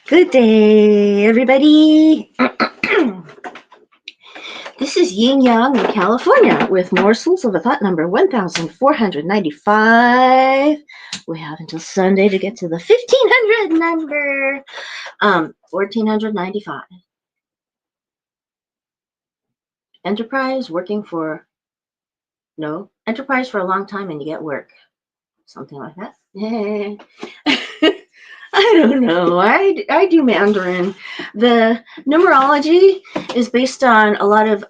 Good day, everybody. This is Yin Yang in California with morsels of a thought number 1495. We have until Sunday to get to the 1500 number. 1495. Enterprise working for, no, enterprise for a long time and you get work. Something like that. I don't know. I do Mandarin. The numerology is based on a lot of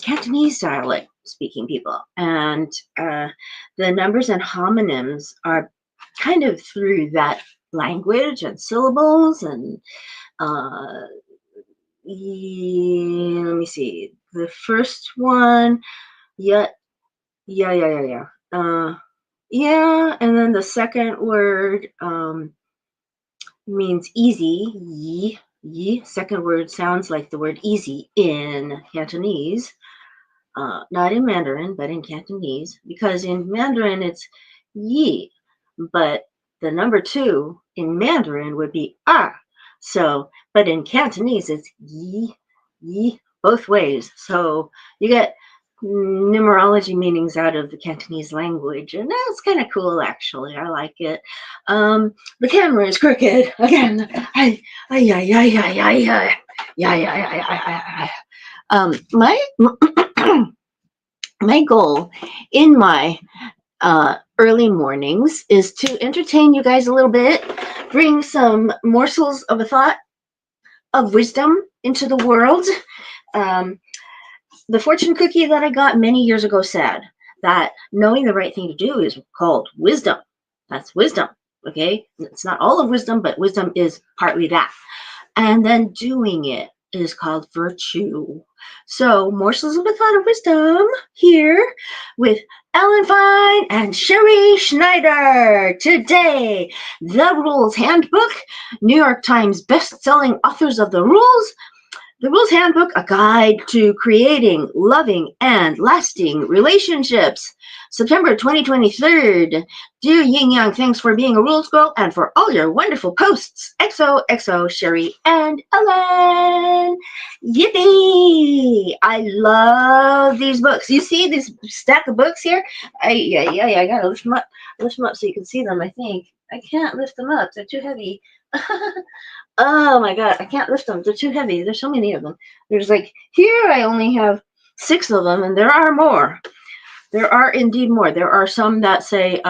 Cantonese dialect speaking people, and the numbers and homonyms are kind of through that language and syllables and let me see. The first one, yeah, yeah. Yeah, and then the second word means easy, yi, yi. Second word sounds like the word easy in Cantonese, not in Mandarin, but in Cantonese, because in Mandarin it's yi, but the number two in Mandarin would be ah. So, but in Cantonese it's yi, yi, both ways. So you get numerology meanings out of the Cantonese language, and that's kind of cool, actually. I like it. The camera is crooked again. My my goal in my early mornings is to entertain you guys a little bit, bring some morsels of a thought of wisdom into the world. Um, the fortune cookie that I got many years ago said that knowing the right thing to do is called wisdom. That's wisdom. Okay. It's not all of wisdom, but wisdom is partly that. And then doing it is called virtue. So, morsels of a thought of wisdom here with Ellen Fein and Sherrie Schneider. Today, The Rules Handbook, New York Times best-selling authors of the rules. The Rules Handbook, a guide to creating loving and lasting relationships. September 2023. Dear Yin Yang, thanks for being a rules girl and for all your wonderful posts. XOXO, Sherrie and Ellen. Yippee! I love these books. You see this stack of books here? I gotta lift them up. Lift them up so you can see them, I think. I can't lift them up. They're too heavy. Oh my god, I can't lift them. They're too heavy. There's so many of them. There's like, here I only have 6 of them, and there are more. There are indeed more. There are some that say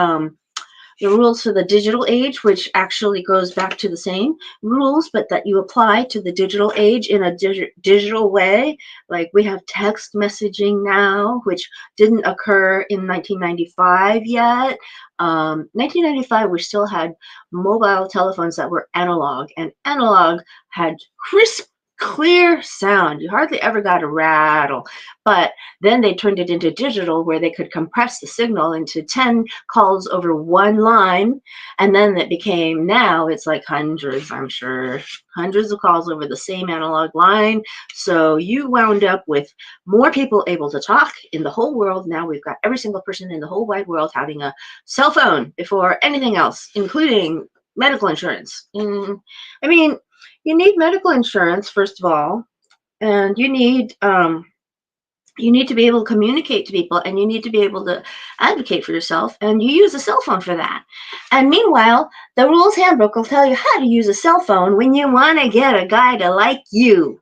the rules for the digital age, which actually goes back to the same rules, but that you apply to the digital age in a digital way. Like we have text messaging now, which didn't occur in 1995 yet. 1995, we still had mobile telephones that were analog, and analog had crisp, clear sound. You hardly ever got a rattle. But then they turned it into digital, where they could compress the signal into 10 calls over one line. And then it became, now it's like hundreds, I'm sure, hundreds of calls over the same analog line. So you wound up with more people able to talk in the whole world. Now we've got every single person in the whole wide world having a cell phone before anything else, including medical insurance. I mean, you need medical insurance, first of all, and you need to be able to communicate to people, and you need to be able to advocate for yourself, and you use a cell phone for that. And meanwhile, the rules handbook will tell you how to use a cell phone when you want to get a guy to like you.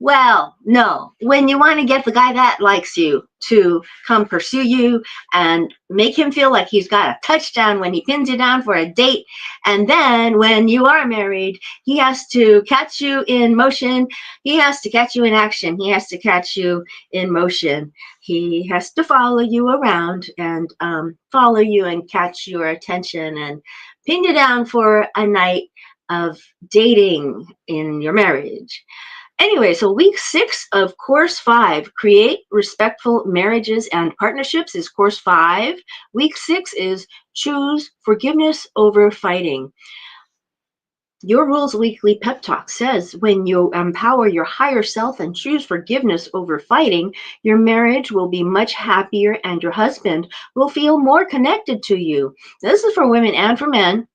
Well, no, when you want to get the guy that likes you to come pursue you and make him feel like he's got a touchdown when he pins you down for a date. And then when you are married, he has to catch you in motion. He has to catch you in action. He has to catch you in motion. He has to follow you around and follow you and catch your attention and pin you down for a night of dating in your marriage. Anyway, so week 6 of course 5, create respectful marriages and partnerships, is course 5. Week 6 is choose forgiveness over fighting. Your Rules Weekly Pep Talk says when you empower your higher self and choose forgiveness over fighting, your marriage will be much happier and your husband will feel more connected to you. This is for women and for men.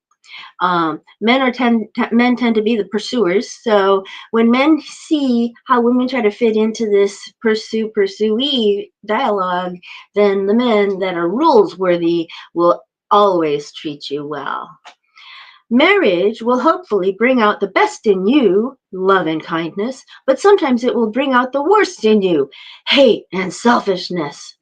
Men tend to be the pursuers. So when men see how women try to fit into this pursuee dialogue, then the men that are rules worthy will always treat you well. Marriage will hopefully bring out the best in you, love and kindness, but sometimes it will bring out the worst in you, hate and selfishness.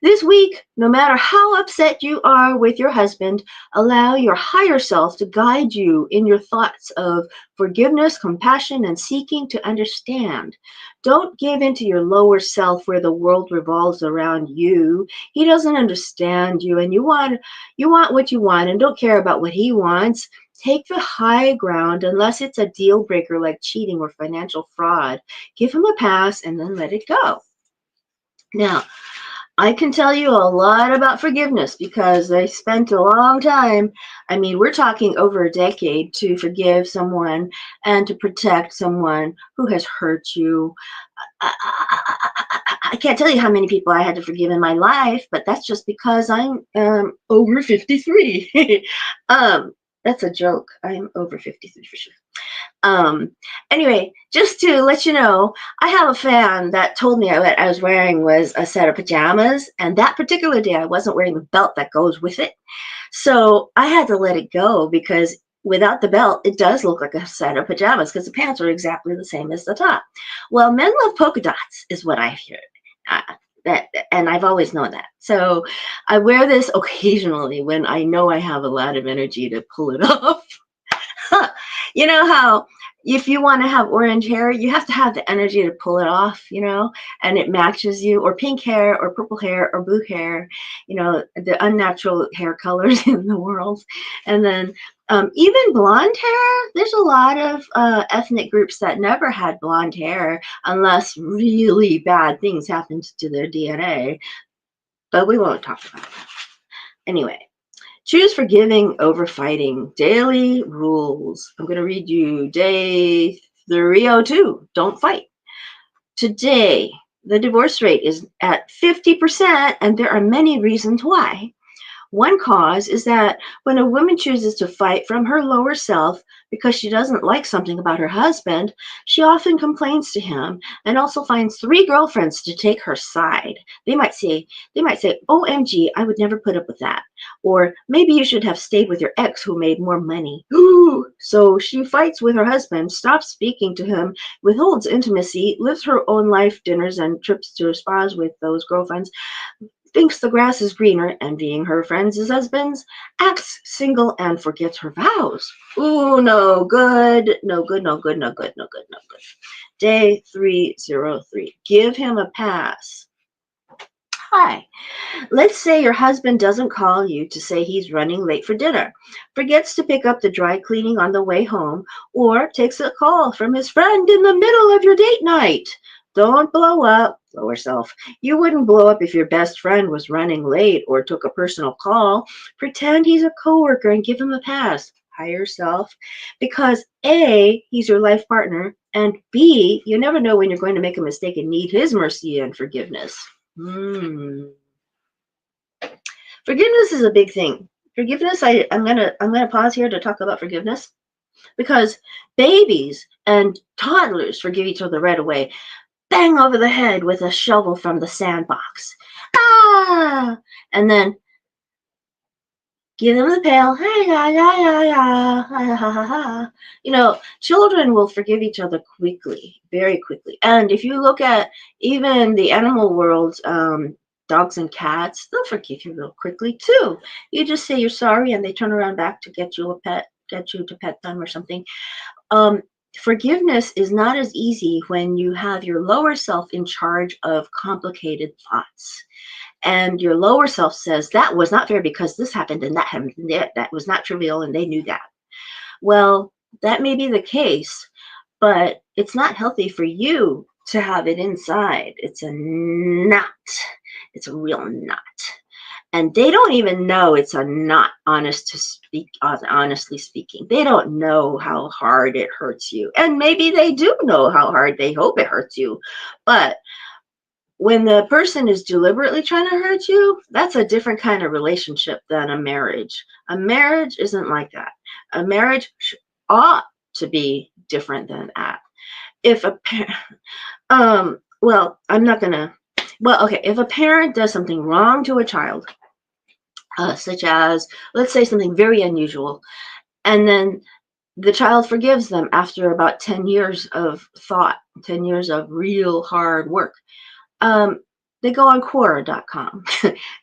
This week, no matter how upset you are with your husband, allow your higher self to guide you in your thoughts of forgiveness, compassion, and seeking to understand. Don't give in to your lower self where the world revolves around you. He doesn't understand you, and you want what you want and don't care about what he wants. Take the high ground unless it's a deal breaker like cheating or financial fraud. Give him a pass and then let it go. Now, I can tell you a lot about forgiveness because I spent a long time, I mean, we're talking over a decade to forgive someone and to protect someone who has hurt you. I can't tell you how many people I had to forgive in my life, but that's just because I'm over 53. That's a joke. I'm over 53 for sure. Um, anyway, just to let you know, I have a fan that told me what I was wearing was a set of pajamas, and that particular day I wasn't wearing the belt that goes with it. So I had to let it go because without the belt, it does look like a set of pajamas because the pants are exactly the same as the top. Well, men love polka dots, is what I've heard. That, and I've always known that. So I wear this occasionally when I know I have a lot of energy to pull it off. You know how if you want to have orange hair, you have to have the energy to pull it off, and it matches you, or pink hair, or purple hair, or blue hair, the unnatural hair colors in the world. And then even blonde hair, there's a lot of ethnic groups that never had blonde hair unless really bad things happened to their DNA. But we won't talk about that. Anyway. Choose forgiving over fighting. Daily rules. I'm going to read you day 302. Don't fight. Today, the divorce rate is at 50%, and there are many reasons why. One cause is that when a woman chooses to fight from her lower self because she doesn't like something about her husband, she often complains to him and also finds 3 girlfriends to take her side. They might say, OMG, I would never put up with that. Or maybe you should have stayed with your ex who made more money. Ooh. So she fights with her husband, stops speaking to him, withholds intimacy, lives her own life, dinners and trips to spas with those girlfriends, thinks the grass is greener, envying her friends as husbands, acts single, and forgets her vows. Ooh, no good, no good, no good, no good, no good, no good. Day 303. Give him a pass. Hi. Let's say your husband doesn't call you to say he's running late for dinner, forgets to pick up the dry cleaning on the way home, or takes a call from his friend in the middle of your date night. Don't blow up, lower self. You wouldn't blow up if your best friend was running late or took a personal call. Pretend he's a coworker and give him a pass. Higher self. Because A, he's your life partner, and B, you never know when you're going to make a mistake and need his mercy and forgiveness. Forgiveness is a big thing. Forgiveness, I'm gonna pause here to talk about forgiveness because babies and toddlers forgive each other right away. Bang over the head with a shovel from the sandbox. Ah! And then give them the pail. Children will forgive each other quickly, very quickly. And if you look at even the animal world, dogs and cats, they'll forgive you real quickly too. You just say you're sorry and they turn around back to get you to pet them or something. Forgiveness is not as easy when you have your lower self in charge of complicated thoughts. And your lower self says, that was not fair because this happened and that happened. That was not trivial and they knew that. Well, that may be the case, but it's not healthy for you to have it inside. It's a knot. It's a real knot. And they don't even know it's a knot, honestly speaking. They don't know how hard it hurts you. And maybe they do know how hard they hope it hurts you. But When the person is deliberately trying to hurt you, that's a different kind of relationship than a marriage. A marriage isn't like that. A marriage ought to be different than that. If a well, I'm not gonna. Well, okay. If a parent does something wrong to a child, such as, let's say, something very unusual, and then the child forgives them after about 10 years of thought, 10 years of real hard work, um, they go on Quora.com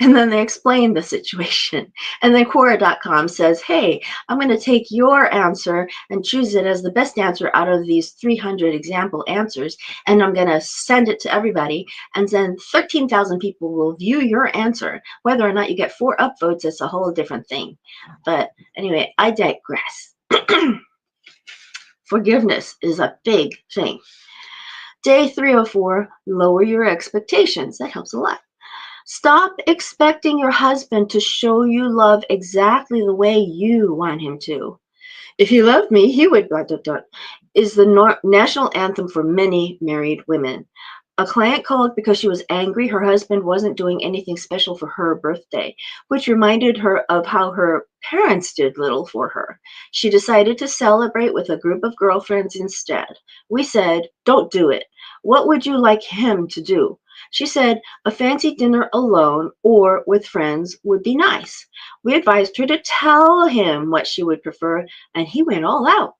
and then they explain the situation. And then Quora.com says, hey, I'm going to take your answer and choose it as the best answer out of these 300 example answers. And I'm going to send it to everybody. And then 13,000 people will view your answer. Whether or not you get 4 upvotes, it's a whole different thing. But anyway, I digress. Forgiveness is a big thing. Day 304, lower your expectations. That helps a lot. Stop expecting your husband to show you love exactly the way you want him to. If he loved me, he would, is the national anthem for many married women. A client called because she was angry her husband wasn't doing anything special for her birthday, which reminded her of how her parents did little for her. She decided to celebrate with a group of girlfriends instead. We said, don't do it. What would you like him to do? She said a fancy dinner alone or with friends would be nice. We advised her to tell him what she would prefer, and he went all out.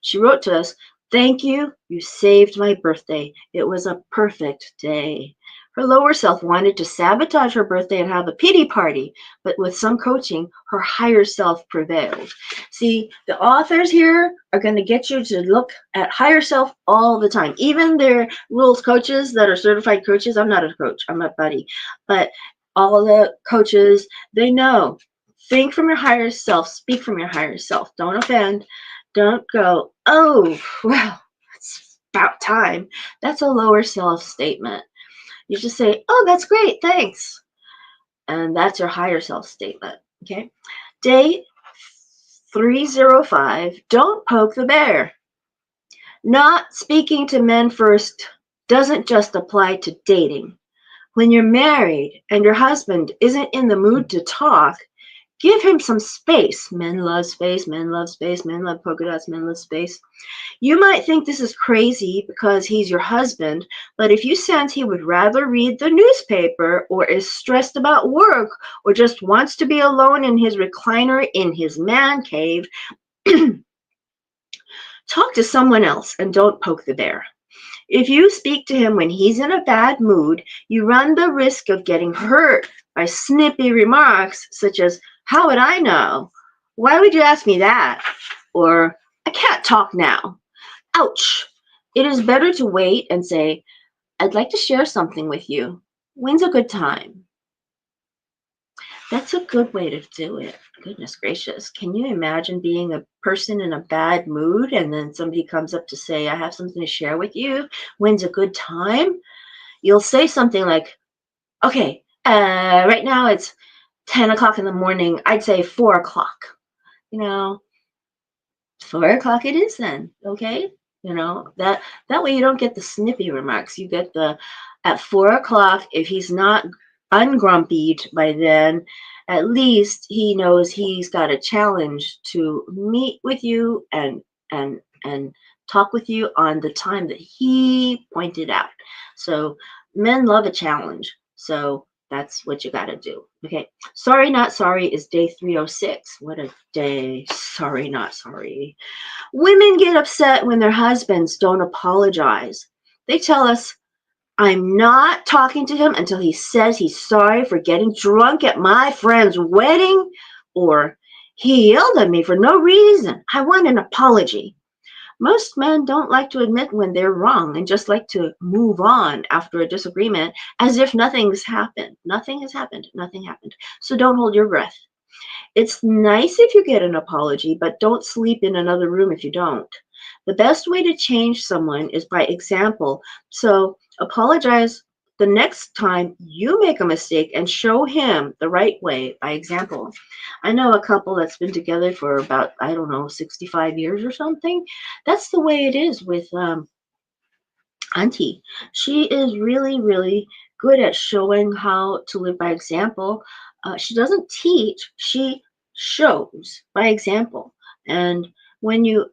She wrote to us, thank you, you saved my birthday. It was a perfect day. Her lower self wanted to sabotage her birthday and have a pity party, but with some coaching, her higher self prevailed. See, the authors here are going to get you to look at higher self all the time. Even their rules coaches that are certified coaches, I'm not a coach, I'm a buddy, but all the coaches, they know. Think from your higher self, speak from your higher self. Don't offend. Don't go, oh, well, it's about time. That's a lower self statement. You just say, oh, that's great, thanks. And that's your higher self statement. Okay. Day 305, don't poke the bear. Not speaking to men first doesn't just apply to dating. When you're married and your husband isn't in the mood to talk, give him some space. Men love space, men love space, men love polka dots, men love space. You might think this is crazy because he's your husband, but if you sense he would rather read the newspaper or is stressed about work or just wants to be alone in his recliner in his man cave, talk to someone else and don't poke the bear. If you speak to him when he's in a bad mood, you run the risk of getting hurt by snippy remarks such as, how would I know? Why would you ask me that? Or, I can't talk now. Ouch. It is better to wait and say, I'd like to share something with you. When's a good time? That's a good way to do it. Goodness gracious. Can you imagine being a person in a bad mood and then somebody comes up to say, I have something to share with you? When's a good time? You'll say something like, okay, right now it's 10 o'clock in the morning. I'd say 4 o'clock. 4 o'clock it is then, okay? That way you don't get the snippy remarks. You get the, at 4 o'clock, if he's not ungrumpied by then, at least he knows he's got a challenge to meet with you and talk with you on the time that he pointed out. So men love a challenge. So that's what you got to do. Okay. Sorry, not sorry is day 306. What a day. Sorry, not sorry. Women get upset when their husbands don't apologize. They tell us, I'm not talking to him until he says he's sorry for getting drunk at my friend's wedding, or he yelled at me for no reason. I want an apology. Most men don't like to admit when they're wrong and just like to move on after a disagreement as if nothing's happened. Nothing has happened. Nothing happened. So don't hold your breath. It's nice if you get an apology, but don't sleep in another room if you don't. The best way to change someone is by example. So apologize the next time you make a mistake and show him the right way by example. I know a couple that's been together for about, 65 years or something. That's the way it is with Auntie. She is really, really good at showing how to live by example. She doesn't teach, she shows by example. And when you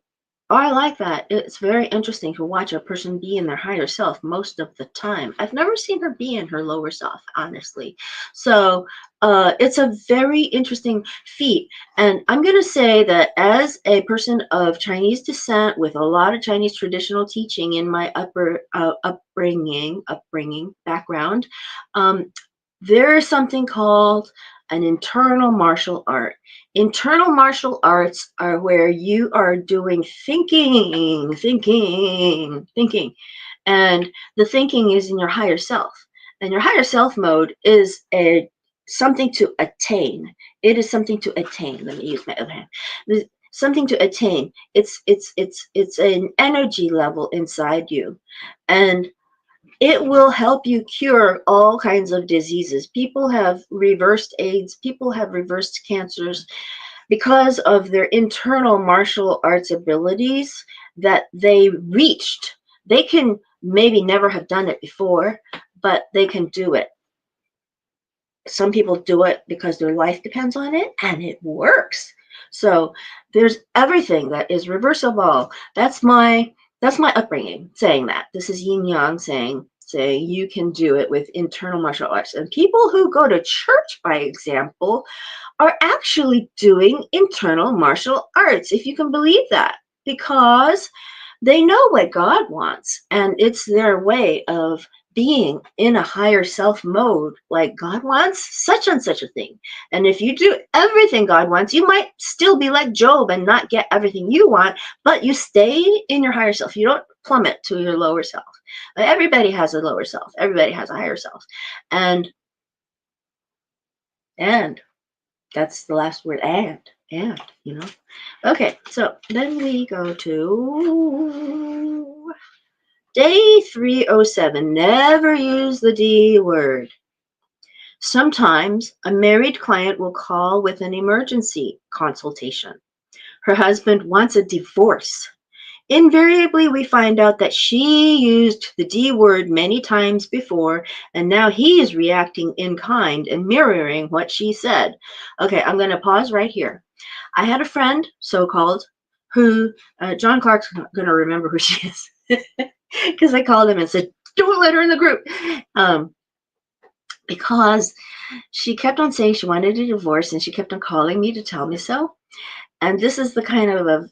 I like that. It's very interesting to watch a person be in their higher self most of the time. I've never seen her be in her lower self, honestly. So it's a very interesting feat. And I'm going to say that as a person of Chinese descent with a lot of Chinese traditional teaching in my upbringing background, um, there is something called an internal martial art. Internal martial arts are where you are doing thinking, and the thinking is in your higher self. And your higher self mode is a something to attain. It is something to attain. Let me use my other hand. Something to attain. It's an energy level inside you, and it will help you cure all kinds of diseases. People have reversed AIDS, people have reversed cancers because of their internal martial arts abilities that they reached. They can maybe never have done it before, but they can do it. Some people do it because their life depends on it, and it works. So there's everything that is reversible. That's my upbringing saying that. This is yin yang saying you can do it with internal martial arts. And people who go to church, by example, are actually doing internal martial arts, if you can believe that, because they know what God wants, and it's their way of being in a higher self mode. Like, God wants such and such a thing. And if you do everything God wants, you might still be like Job and not get everything you want, but you stay in your higher self. You don't plummet to your lower self. Everybody has a lower self, everybody has a higher self. And that's the last word, and. Okay, so then we go to day 307. Never use the D word. Sometimes a married client will call with an emergency consultation. Her husband wants a divorce. Invariably, we find out that she used the D word many times before, and now he is reacting in kind and mirroring what she said. Okay, I'm going to pause right here. I had a friend, so-called, who, John Clark's going to remember who she is, because I called him and said, don't let her in the group, because she kept on saying she wanted a divorce, and she kept on calling me to tell me so. And this is the kind of a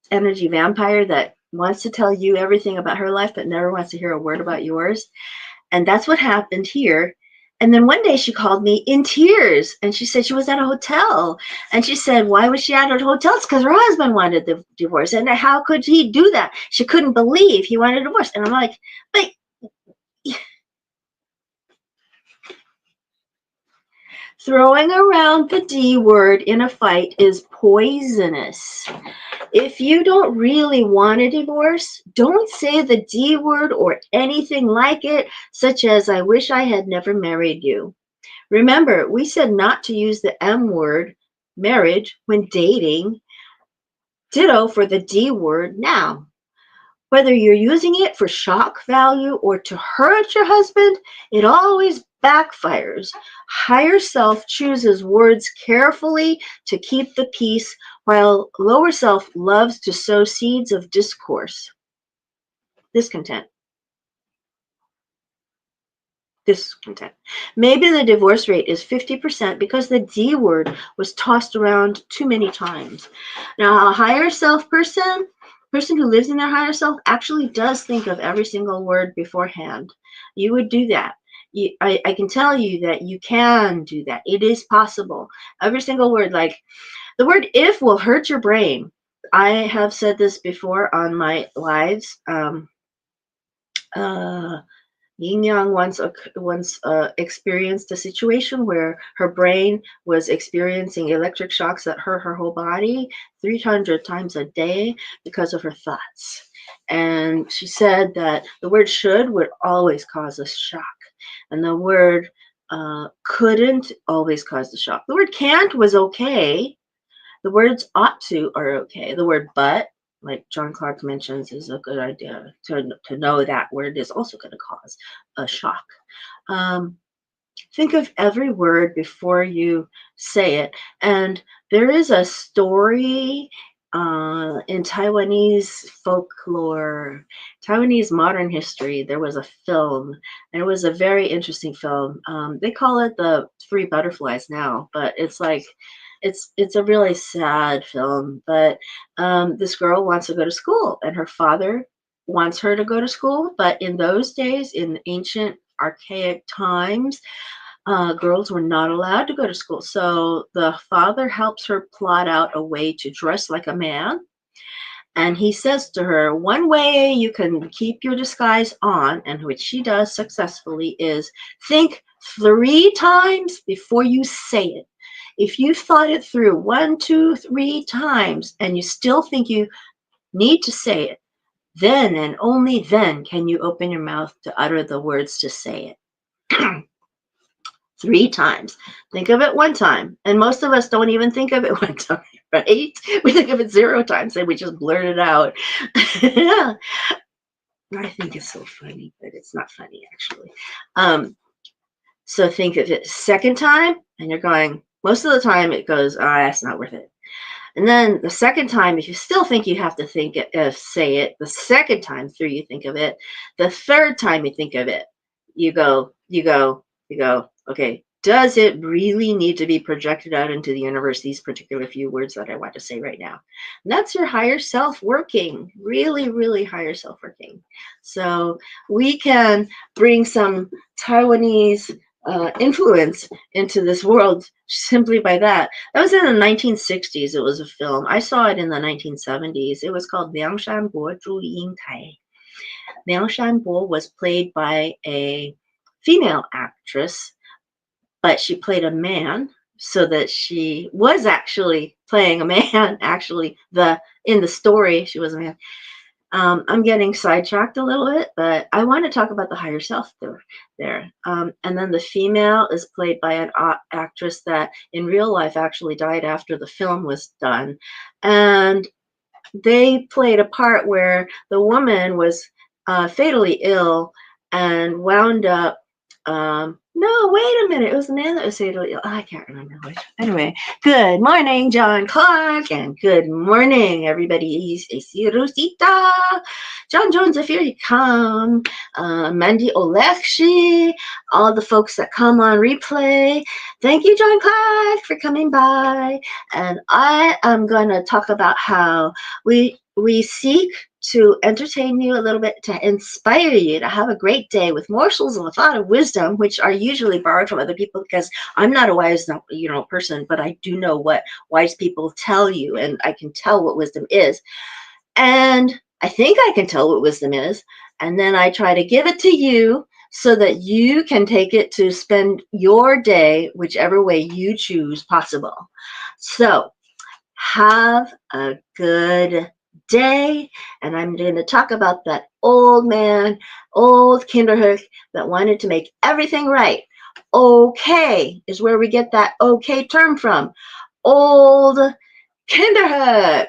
energy vampire that wants to tell you everything about her life, but never wants to hear a word about yours. And that's what happened here. And then one day she called me in tears, and she said she was at a hotel. And she said, why was she at a hotel? It's because her husband wanted the divorce. And how could he do that? She couldn't believe he wanted a divorce. And I'm like, but throwing around the D word in a fight is poisonous. If you don't really want a divorce, don't say the D word or anything like it, such as, I wish I had never married you. Remember, we said not to use the M word, marriage, when dating. Ditto for the D word now. Whether you're using it for shock value or to hurt your husband, it always backfires. Higher self chooses words carefully to keep the peace, while lower self loves to sow seeds of discontent. Maybe the divorce rate is 50% because the D word was tossed around too many times. Now, a higher self person who lives in their higher self actually does think of every single word beforehand. You would do that. I can tell you that you can do that. It is possible. Every single word, like the word if will hurt your brain. I have said this before on my lives. Yin Yang once experienced a situation where her brain was experiencing electric shocks that hurt her whole body 300 times a day because of her thoughts. And she said that the word should would always cause a shock, and the word couldn't always cause the shock. The word can't was okay. The words ought to are okay. The word but, like John Clark mentions, is a good idea to know that word is also going to cause a shock. Um, think of every word before you say it. And there is a story in Taiwanese folklore, Taiwanese modern history. There was a film, and it was a very interesting film. They call it the Three Butterflies now, but it's like it's a really sad film. But this girl wants to go to school, and her father wants her to go to school. But in those days, in ancient archaic times, girls were not allowed to go to school. So the father helps her plot out a way to dress like a man. And he says to her, one way you can keep your disguise on, and which she does successfully, is think 3 times before you say it. If you thought it through 1, 2, 3 times, and you still think you need to say it, then and only then can you open your mouth to utter the words to say it. 3 times. Think of it 1 time. And most of us don't even think of it 1 time, right? We think of it 0 times and we just blurt it out. Yeah. I think it's so funny, but it's not funny actually. So think of it 2nd time, and you're going, most of the time it goes, that's not worth it. And then the 2nd time, if you still think you have to think it, say it, the 2nd time through you think of it, the 3rd time you think of it, you go, okay, does it really need to be projected out into the universe, these particular few words that I want to say right now? And that's your higher self working, really, really higher self working. So we can bring some Taiwanese influence into this world simply by that. That was in the 1960s. It was a film. I saw it in the 1970s. It was called Liang Shanbo Zhu Ying Tai. Liang Shanbo was played by a female actress, but she played a man, so that she was actually playing a man. Actually, in the story, she was a man. I'm getting sidetracked a little bit, but I want to talk about the higher self there. And then the female is played by an actress that in real life actually died after the film was done. And they played a part where the woman was fatally ill and wound up. No, wait a minute. It was the man that was fatally ill. I can't remember which. Anyway, good morning, John Clark, and good morning, everybody. Ici Rosita. John Jones, if here you come. Mandy Olekshi, all the folks that come on replay. Thank you, John Clark, for coming by. And I am going to talk about how we seek to entertain you a little bit, to inspire you to have a great day with morsels of a thought of wisdom, which are usually borrowed from other people, because I'm not a wise person, but I do know what wise people tell you, and I can tell what wisdom is. And I think I can tell what wisdom is, and then I try to give it to you so that you can take it to spend your day whichever way you choose possible. So have a good day, and I'm going to talk about that old man, old Kinderhook, that wanted to make everything right. Okay is where we get that okay term from. Old Kinderhook.